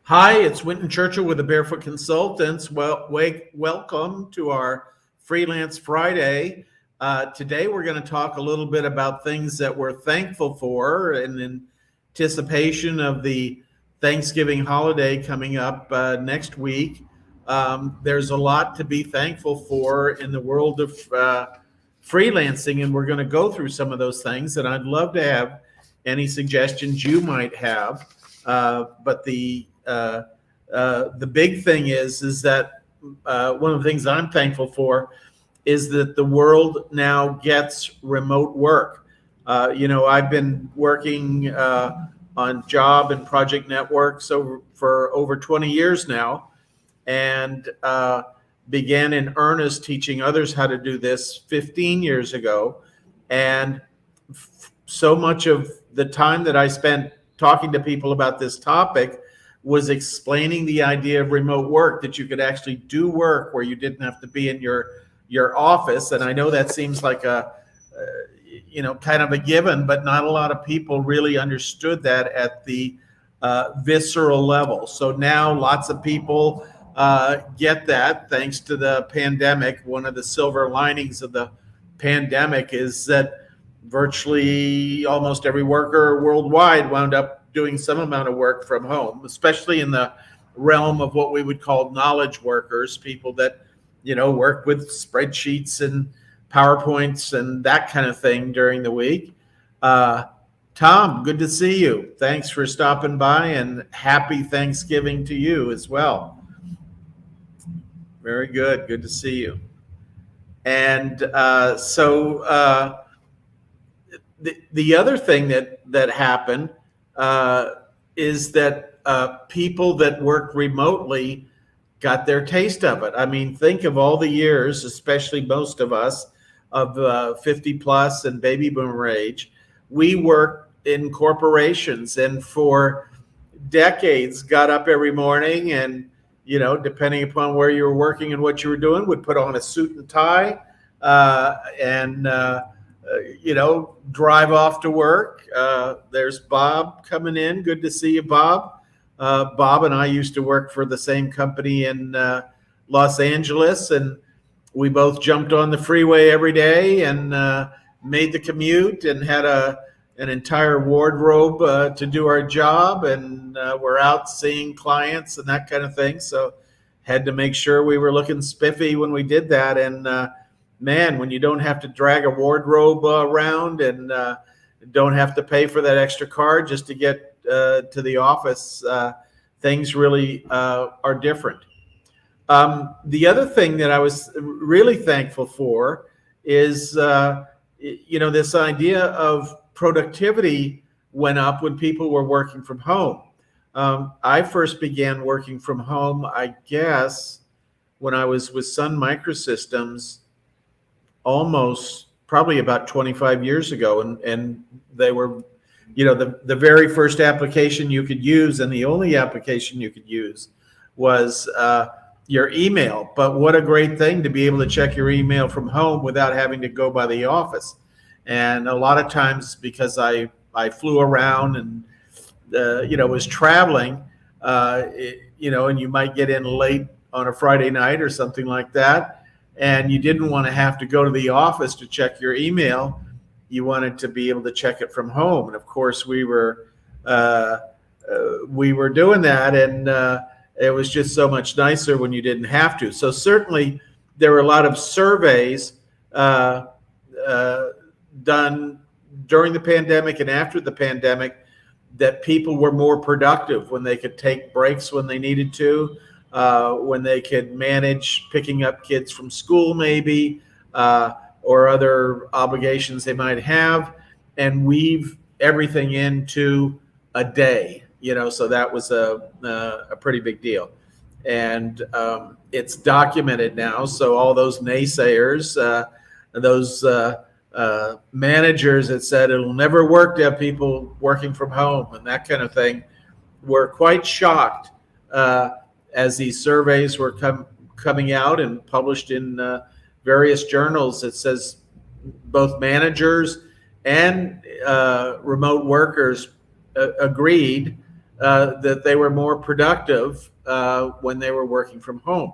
Hi, it's Winton Churchill with the Barefoot Consultants. Welcome to our Freelance Friday. Today, we're going to talk a little bit about things that we're thankful for in anticipation of the Thanksgiving holiday coming up next week. There's a lot to be thankful for in the world of freelancing, and we're going to go through some of those things. And I'd love to have any suggestions you might have. But the big thing is that one of the things I'm thankful for is that the world now gets remote work. I've been working on job and project networks for over 20 years now, and began in earnest teaching others how to do this 15 years ago. And so much of the time that I spent talking to people about this topic was explaining the idea of remote work, that you could actually do work where you didn't have to be in your office. And I know that seems like a kind of a given, but not a lot of people really understood that at the visceral level. So now lots of people get that thanks to the pandemic. One of the silver linings of the pandemic is that virtually almost every worker worldwide wound up doing some amount of work from home, especially in the realm of what we would call knowledge workers, people that, work with spreadsheets and PowerPoints and that kind of thing during the week. Tom, good to see you. Thanks for stopping by, and happy Thanksgiving to you as well. Very good. Good to see you. And the other thing that happened is that people that work remotely got their taste of it. I mean, think of all the years, especially most of us of 50 plus and baby boomer age. We worked in corporations, and for decades got up every morning and, depending upon where you were working and what you were doing, would put on a suit and tie and drive off to work. There's Bob coming in. Good to see you, Bob. Bob and I used to work for the same company in Los Angeles, and we both jumped on the freeway every day and made the commute and had an entire wardrobe to do our job, and we're out seeing clients and that kind of thing. So had to make sure we were looking spiffy when we did that. And man, when you don't have to drag a wardrobe around and don't have to pay for that extra card just to get to the office, things really are different. The other thing that I was really thankful for is, this idea of productivity went up when people were working from home. I first began working from home, I guess, when I was with Sun Microsystems, almost probably about 25 years ago. And they were, the very first application you could use, and the only application you could use, was your email. But what a great thing to be able to check your email from home without having to go by the office. And a lot of times, because I flew around and was traveling, and you might get in late on a Friday night or something like that, and you didn't want to have to go to the office to check your email. You wanted to be able to check it from home. And of course, we were doing that, and it was just so much nicer when you didn't have to. So certainly, there were a lot of surveys done during the pandemic and after the pandemic that people were more productive when they could take breaks when they needed to, when they could manage picking up kids from school maybe, or other obligations they might have, and weave everything into a day. So that was a pretty big deal. And it's documented now. So all those naysayers, those managers that said it'll never work to have people working from home and that kind of thing, were quite shocked as these surveys were coming out and published in various journals. That says both managers and remote workers agreed that they were more productive when they were working from home.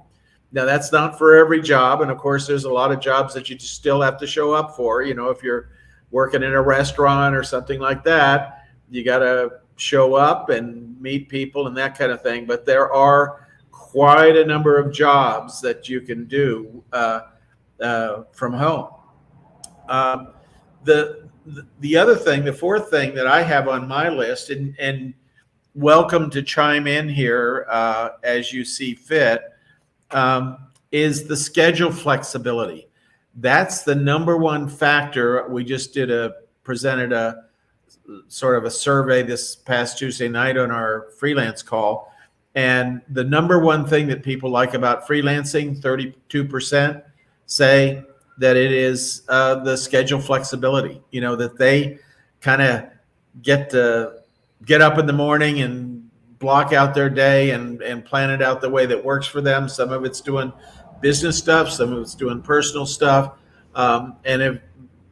Now, that's not for every job. And of course, there's a lot of jobs that you still have to show up for. If you're working in a restaurant or something like that, you got to show up and meet people and that kind of thing. But there are quite a number of jobs that you can do from home. Um, the other thing, the fourth thing that I have on my list, and welcome to chime in here as you see fit, is the schedule flexibility. That's the number one factor. We just presented a sort of a survey this past Tuesday night on our freelance call. And the number one thing that people like about freelancing, 32% say that it is the schedule flexibility, that they kind of get up in the morning and block out their day and plan it out the way that works for them. Some of it's doing business stuff, some of it's doing personal stuff. And if,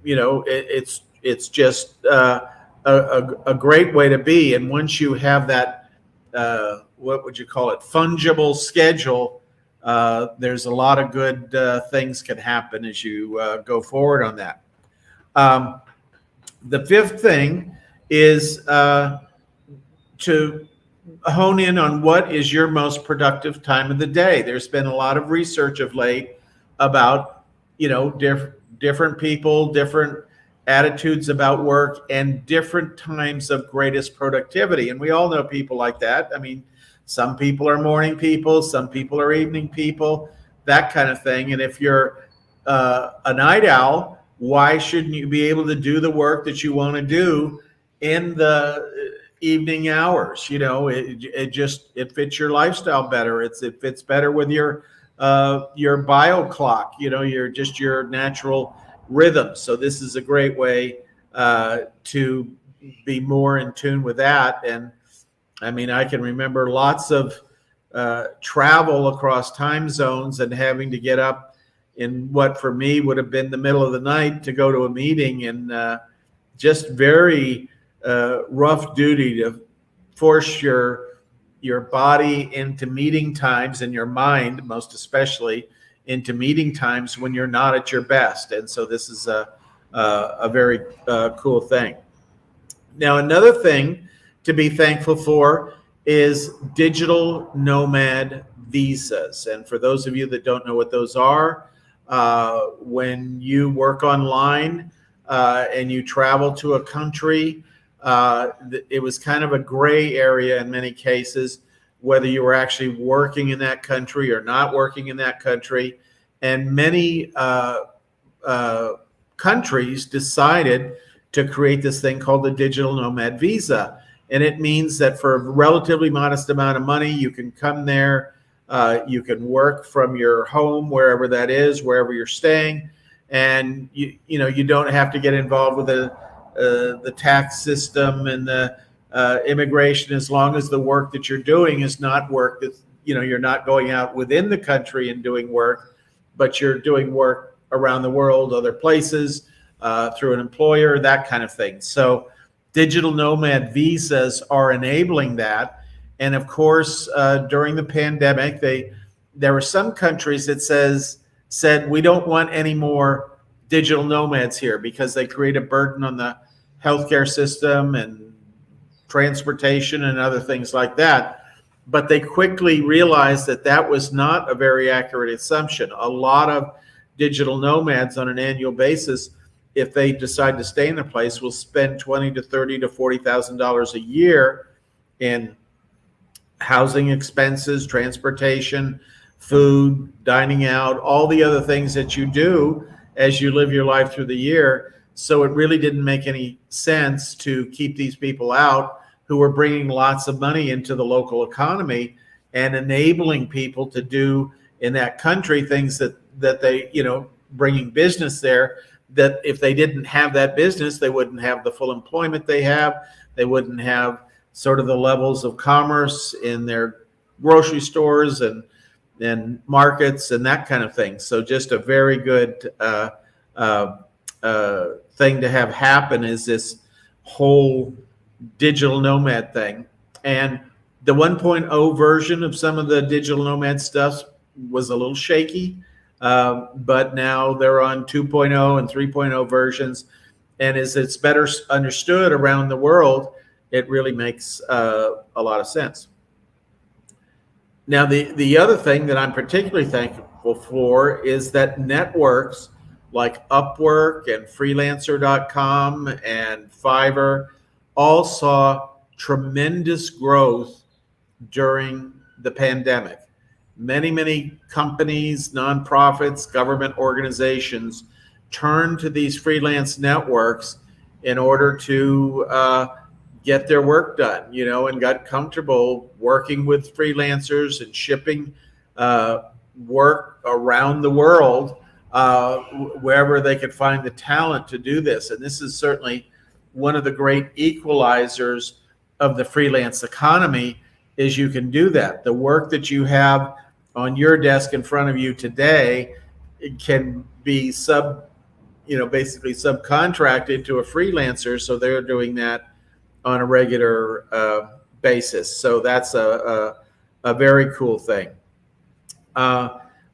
it's just a great way to be. And once you have that, what would you call it, fungible schedule, there's a lot of good things can happen as you go forward on that. The fifth thing is to hone in on what is your most productive time of the day. There's been a lot of research of late about, different people, different attitudes about work, and different times of greatest productivity. And we all know people like that. I mean, some people are morning people, some people are evening people, that kind of thing. And if you're a night owl, why shouldn't you be able to do the work that you want to do in the evening hours? It fits your lifestyle better. It fits better with your bio clock, your natural rhythm. So this is a great way to be more in tune with that. And I mean, I can remember lots of travel across time zones and having to get up in what for me would have been the middle of the night to go to a meeting, and just very rough duty to force your body into meeting times, and your mind most especially into meeting times when you're not at your best. And so this is a very cool thing. Now, another thing to be thankful for is digital nomad visas. And for those of you that don't know what those are, when you work online and you travel to a country, it was kind of a gray area in many cases, whether you were actually working in that country or not working in that country. And many countries decided to create this thing called the digital nomad visa. And it means that for a relatively modest amount of money, you can come there, you can work from your home, wherever that is, wherever you're staying. And you don't have to get involved with the tax system and the immigration, as long as the work that you're doing is not work that, you're not going out within the country and doing work, but you're doing work around the world, other places, through an employer, that kind of thing. So digital nomad visas are enabling that. And of course, during the pandemic, there were some countries that said, we don't want any more digital nomads here because they create a burden on the healthcare system and transportation and other things like that. But they quickly realized that that was not a very accurate assumption. A lot of digital nomads on an annual basis, if they decide to stay in a place, will spend $20,000 to $30,000 to $40,000 a year in housing expenses, transportation, food, dining out, all the other things that you do as you live your life through the year. So it really didn't make any sense to keep these people out who were bringing lots of money into the local economy and enabling people to do in that country things that they, bringing business there, that if they didn't have that business, they wouldn't have the full employment they have. They wouldn't have sort of the levels of commerce in their grocery stores and markets and that kind of thing. So just a very good thing to have happen is this whole digital nomad thing. And the 1.0 version of some of the digital nomad stuff was a little shaky, but now they're on 2.0 and 3.0 versions. And as it's better understood around the world, it really makes a lot of sense. Now, the other thing that I'm particularly thankful for is that networks like Upwork and Freelancer.com and Fiverr all saw tremendous growth during the pandemic. Many companies, nonprofits, government organizations turned to these freelance networks in order to get their work done, and got comfortable working with freelancers and shipping work around the world wherever they could find the talent to do this. And this is certainly one of the great equalizers of the freelance economy, is you can do that. The work that you have on your desk in front of you today, it can be basically subcontracted to a freelancer, so they're doing that on a regular basis. So that's a very cool thing.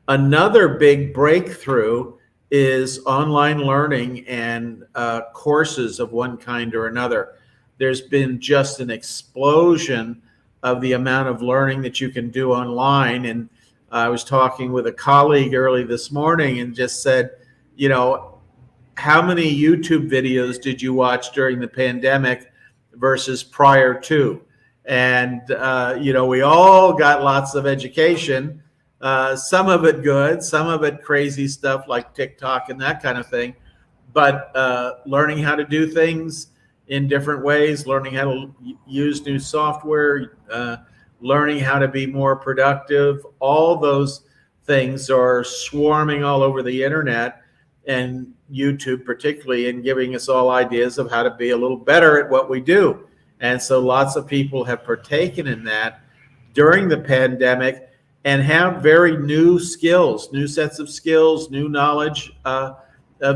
Another big breakthrough is online learning and courses of one kind or another. There's been just an explosion of the amount of learning that you can do online. And I was talking with a colleague early this morning and just said, how many YouTube videos did you watch during the pandemic versus prior to? And, we all got lots of education, some of it good, some of it crazy stuff like TikTok and that kind of thing. But learning how to do things in different ways, learning how to use new software, learning how to be more productive, all those things are swarming all over the internet, and YouTube particularly, and giving us all ideas of how to be a little better at what we do. And so lots of people have partaken in that during the pandemic and have very new skills, new sets of skills, new knowledge of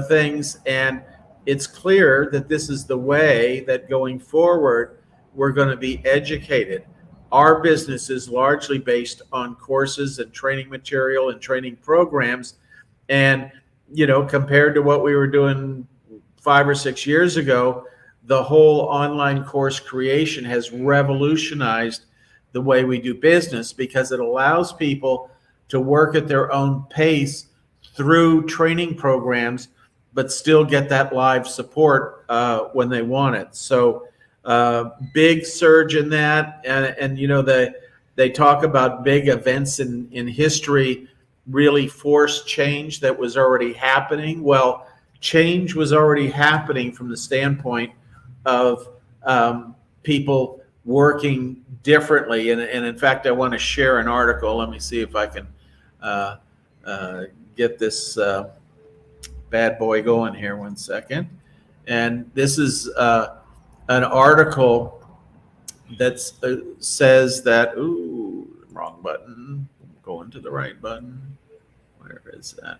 things. And it's clear that this is the way that going forward, we're going to be educated. Our business is largely based on courses and training material and training programs. And, compared to what we were doing 5 or 6 years ago, the whole online course creation has revolutionized the way we do business, because it allows people to work at their own pace through training programs, but still get that live support when they want it. So big surge in that. And they talk about big events in history really forced change that was already happening. Well, change was already happening from the standpoint of people working differently. And in fact, I want to share an article. Let me see if I can get this bad boy going here 1 second. And this is an article that says that, wrong button, going to the right button. Where is that?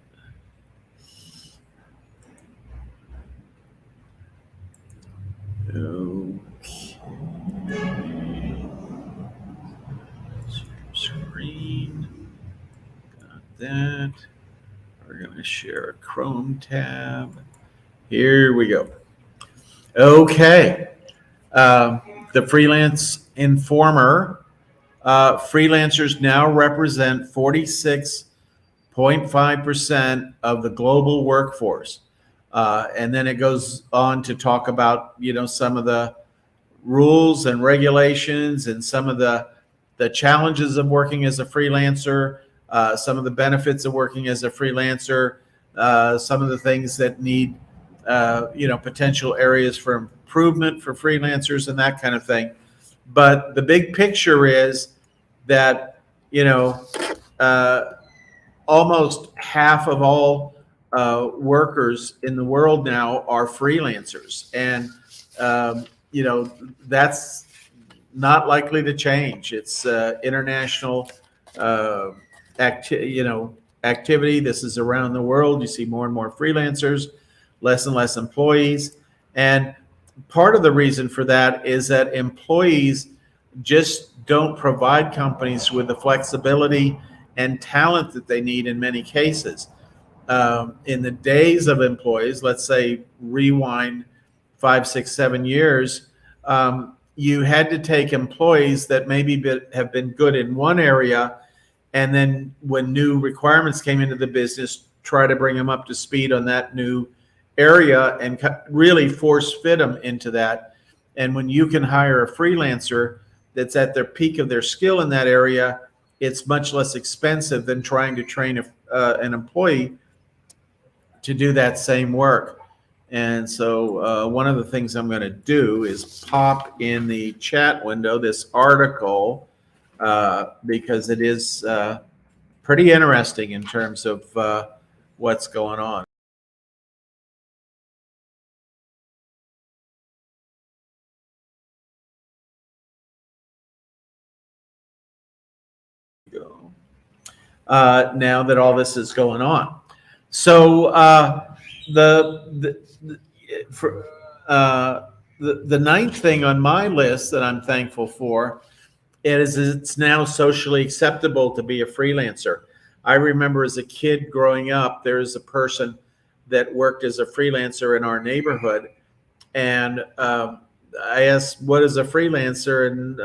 Okay. Screen. Got that. We're going to share a Chrome tab. Here we go. Okay. The Freelance Informer. Freelancers now represent 46.5% of the global workforce. And then it goes on to talk about, some of the rules and regulations and some of the challenges of working as a freelancer, some of the benefits of working as a freelancer, some of the things that need, potential areas for improvement for freelancers and that kind of thing. But the big picture is that, almost half of all workers in the world now are freelancers. And, that's not likely to change. It's international activity. This is around the world. You see more and more freelancers, less and less employees. And part of the reason for that is that employees just don't provide companies with the flexibility and talent that they need in many cases. In the days of employees, let's say rewind 5, 6, 7 years, you had to take employees that maybe have been good in one area, and then when new requirements came into the business, try to bring them up to speed on that new area and really force fit them into that. And when you can hire a freelancer that's at their peak of their skill in that area, it's much less expensive than trying to train an employee to do that same work. And so one of the things I'm going to do is pop in the chat window this article because it is pretty interesting in terms of what's going on. Now that all this is going on. So the ninth thing on my list that I'm thankful for is it's now socially acceptable to be a freelancer. I remember as a kid growing up, there's a person that worked as a freelancer in our neighborhood, and I asked, "What is a freelancer?" And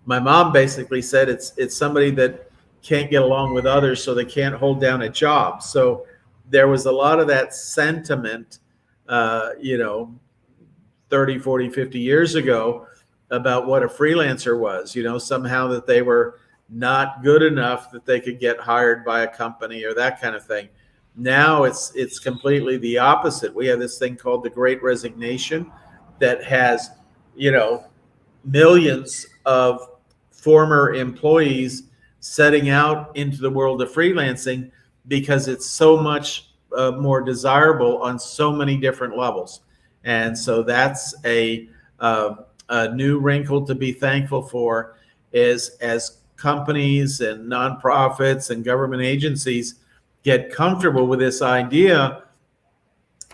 my mom basically said it's somebody that can't get along with others, so they can't hold down a job. So there was a lot of that sentiment, 30, 40, 50 years ago about what a freelancer was, somehow that they were not good enough that they could get hired by a company or that kind of thing. Now it's completely the opposite. We have this thing called the Great Resignation that has, millions of former employees setting out into the world of freelancing because it's so much more desirable on so many different levels. And so that's a new wrinkle to be thankful for, is as companies and nonprofits and government agencies get comfortable with this idea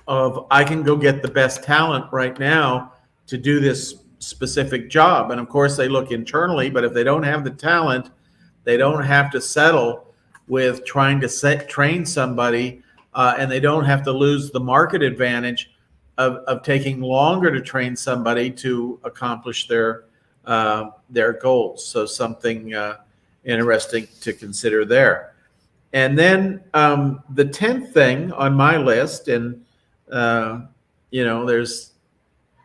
of I can go get the best talent right now to do this specific job. And of course they look internally, but if they don't have the talent, they don't have to settle with trying to train somebody, and they don't have to lose the market advantage of taking longer to train somebody to accomplish their goals. So something interesting to consider there. And then the 10th thing on my list, and there's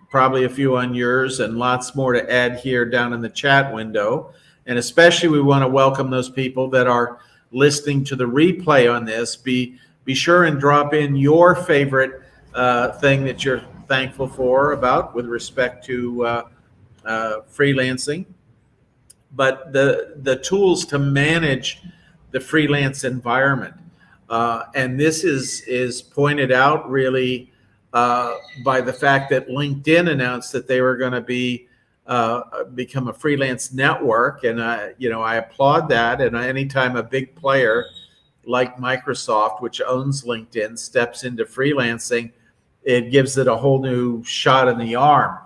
probably a few on yours and lots more to add here down in the chat window. And especially we want to welcome those people that are listening to the replay on this. Be sure and drop in your favorite thing that you're thankful for about with respect to freelancing. But the tools to manage the freelance environment. And this is pointed out really by the fact that LinkedIn announced that they were going to become a freelance network, and I applaud that. And anytime a big player like Microsoft, which owns LinkedIn, steps into freelancing, it gives it a whole new shot in the arm.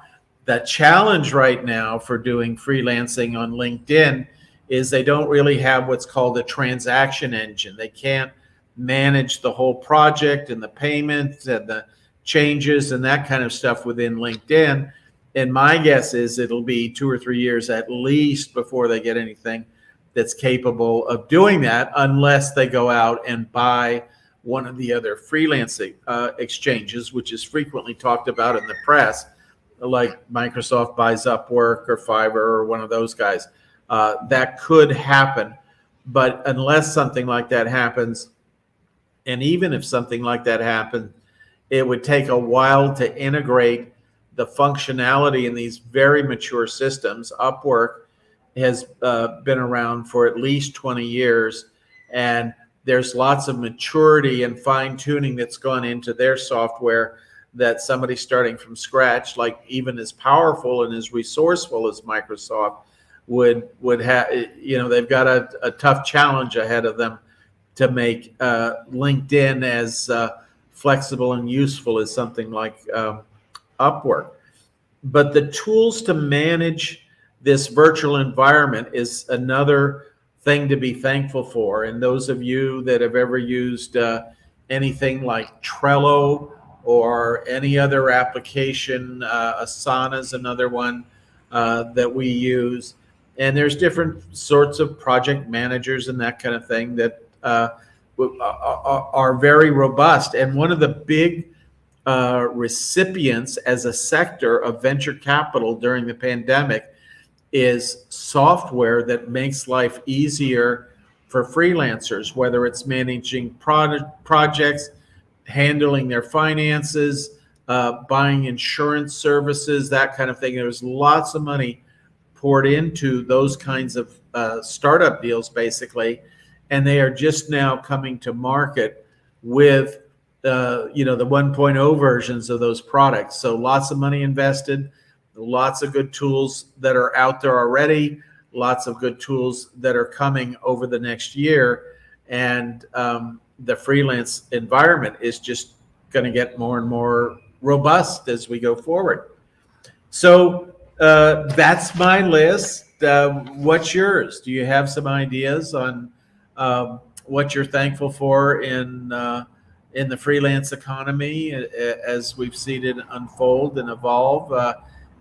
The challenge right now for doing freelancing on LinkedIn is they don't really have what's called a transaction engine. They can't manage the whole project and the payments and the changes and that kind of stuff within LinkedIn. And my guess is it'll be 2 or 3 years at least before they get anything that's capable of doing that, unless they go out and buy one of the other freelancing exchanges, which is frequently talked about in the press, like Microsoft buys Upwork or Fiverr or one of those guys. That could happen. But unless something like that happens, and even if something like that happened, it would take a while to integrate the functionality in these very mature systems. Upwork has been around for at least 20 years, and there's lots of maturity and fine-tuning that's gone into their software that somebody starting from scratch, like even as powerful and as resourceful as Microsoft, would have. They've got a tough challenge ahead of them to make LinkedIn as flexible and useful as something like Upwork. But the tools to manage this virtual environment is another thing to be thankful for. And those of you that have ever used anything like Trello or any other application, Asana is another one that we use. And there's different sorts of project managers and that kind of thing that are very robust. And one of the big recipients as a sector of venture capital during the pandemic is software that makes life easier for freelancers, whether it's managing projects, handling their finances, buying insurance services, that kind of thing. There's lots of money poured into those kinds of startup deals, basically, and they are just now coming to market with the 1.0 versions of those products. So lots of money invested, lots of good tools that are out there already, lots of good tools that are coming over the next year, and the freelance environment is just going to get more and more robust as we go forward. So that's my list. What's yours? Do you have some ideas on what you're thankful for in the freelance economy as we've seen it unfold and evolve?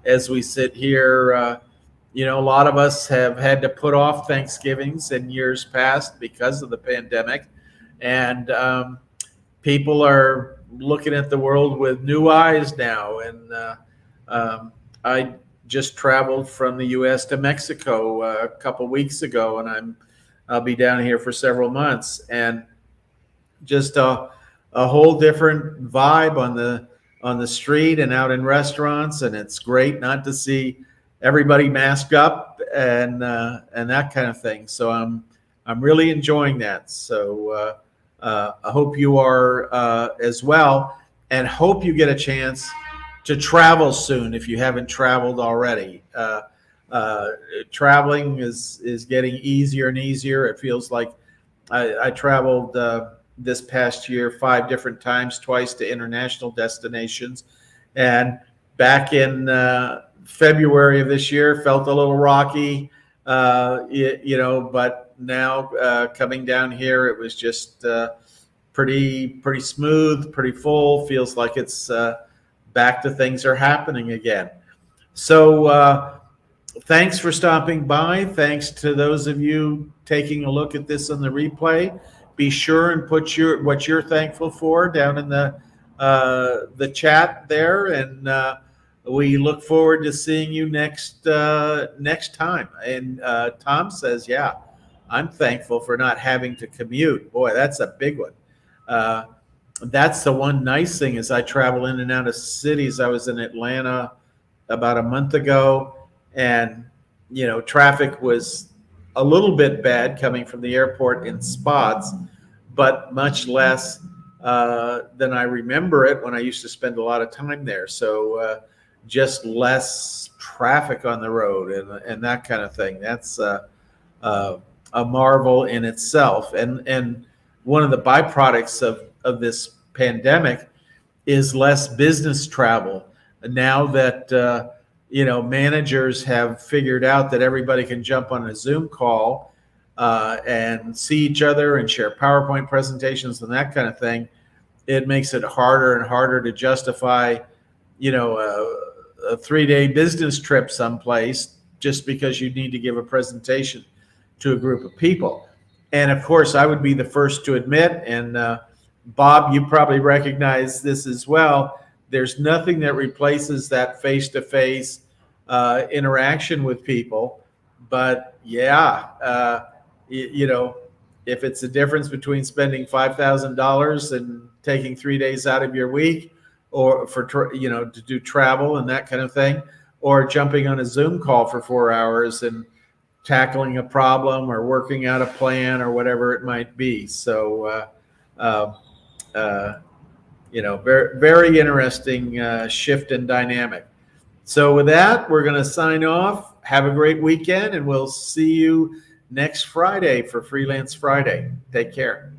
As we sit here, a lot of us have had to put off Thanksgivings in years past because of the pandemic, and people are looking at the world with new eyes now. And I just traveled from the U.S. to Mexico a couple weeks ago, and I'll be down here for several months, and just a whole different vibe on the street and out in restaurants, and it's great not to see everybody masked up and that kind of thing. So I'm really enjoying that. So I hope you are as well, and hope you get a chance to travel soon if you haven't traveled already. Traveling is getting easier and easier. It feels like I traveled this past year 5 different times, twice to international destinations. And back in February of this year, felt a little rocky, but now coming down here, it was just pretty smooth, pretty full. Feels like it's back to things are happening again. So thanks for stopping by. Thanks to those of you taking a look at this on the replay. Be sure and put what you're thankful for down in the chat there, and we look forward to seeing you next time. And Tom says, "Yeah, I'm thankful for not having to commute." Boy, that's a big one. That's the one nice thing is I travel in and out of cities. I was in Atlanta about a month ago, and traffic was a little bit bad coming from the airport in spots, but much less than I remember it when I used to spend a lot of time there. So just less traffic on the road and that kind of thing. That's a marvel in itself. And one of the byproducts of this pandemic is less business travel. Now that managers have figured out that everybody can jump on a Zoom call and see each other and share PowerPoint presentations and that kind of thing, it makes it harder and harder to justify, a 3-day business trip someplace just because you need to give a presentation to a group of people. And of course, I would be the first to admit, and Bob, you probably recognize this as well, there's nothing that replaces that face-to-face interaction with people. But yeah, if it's the difference between spending $5,000 and taking 3 days out of your week, or to do travel and that kind of thing, or jumping on a Zoom call for 4 hours and tackling a problem or working out a plan or whatever it might be. So, very, very interesting shift in dynamic. So with that, we're going to sign off. Have a great weekend, and we'll see you next Friday for Freelance Friday. Take care.